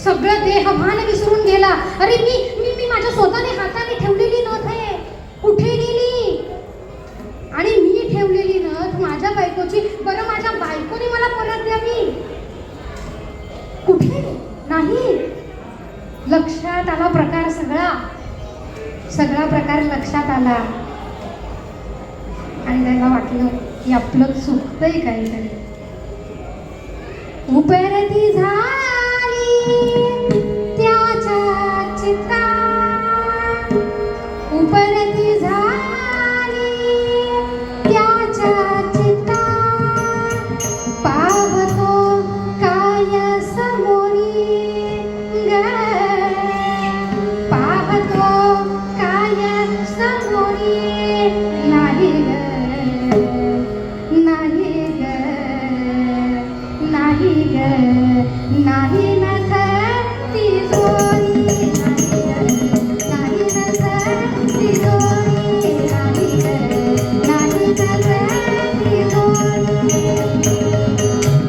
सगळं देहभान विसरून गेला. अरे मी मी मी माझ्या स्वतःने हाताने ठेवलेली नथ आहे, कुठे गेली? आणि मी ठेवलेली नथ माझ्या बायकोची, बरं माझ्या बायकोने मला परत द्यावी, कुठे? नाही. लक्षात आला प्रकार, सगळा प्रकार लक्षात आला. आणि त्याला वाटलं की आपलं चुकतंय काहीतरी. उपरती झाली त्याच्या चित्तात, उपरती झाली त्याच्या चित्तात, पाहतो काय समोरी ग, पाहतो काय समोरी, नाही ग, नाही ग, नाही ग, नाही नथ तिजोरी, नाही नथ तिजोरी, नाही ग, नाही नथ तिजोरी.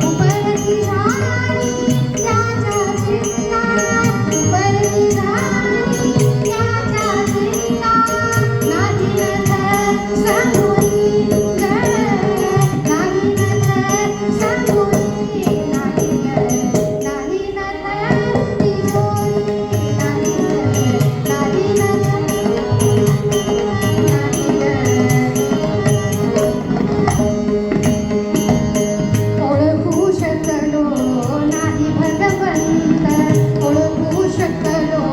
उपरती झाली त्याच्या चित्तात, उपरती झाली त्याच्या चित्तात, नाही नथ समोरी ग, नाही नथ समोरी, नाही ग, नाही नथ तिजोरी, नाही ग, नाही नथ, ओळखू शकलो नाही भगवंत, ओळखू शकलो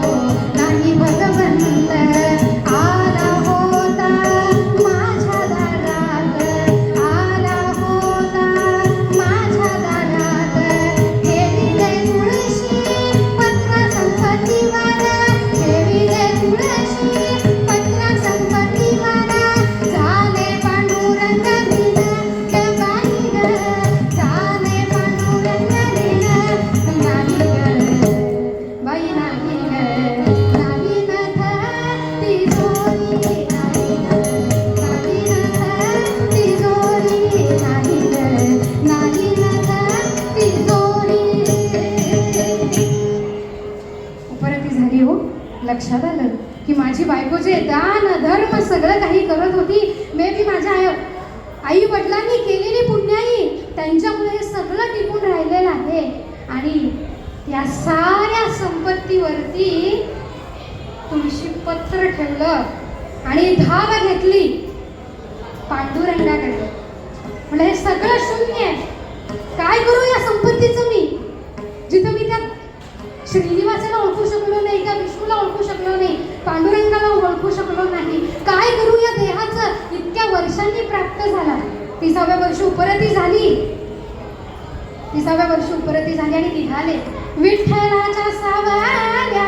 नाही भगवंत, आला होता माझ्या दारात, आला होता माझ्या दारात, ठेविले तुळशी पत्र संपत्तीवर, ठेविले तुळशी पत्र संपत्तीवर, झाले पांडुरंग दिन ग बाई ग, झाले पांडुरंग दिन, नाही ग बाई, नाही ग, नाही नथ तिजोरी, नाही ग, नाही नथ तिजोरी, नाही ग, नाही नथ तिजोरी. उपरती झाली हो. लक्षात आलं की माझी बायको जे दान धर्म सगळं काही करत होती, मे बी माझ्या आई वडिलांनी केलेली पुण्याई, त्यांच्यामुळे हे सगळं टिकून राहिलेलं आहे. आणि त्या साऱ्या संपत्तीवरती तुळशी पत्र ठेवलं आणि धाव घेतली पांडुरंगाकडे. म्हणजे हे सगळं शून्य आहे, काय करू या संपत्तीचं मी, जिथं मी त्या श्रीनिवासाला ओळखू शकलो नाही, त्या विष्णूला ओळखू शकलो नाही, पांडुरंगाला ओळखू शकलो नाही, काय करू या देहाचं, इतक्या वर्षांनी प्राप्त झाला. 30व्या वर्षी उपरती झाली, 30व्या वर्षी उपरती झाली आणि निघाले विठ्ठलाच्या सावल्या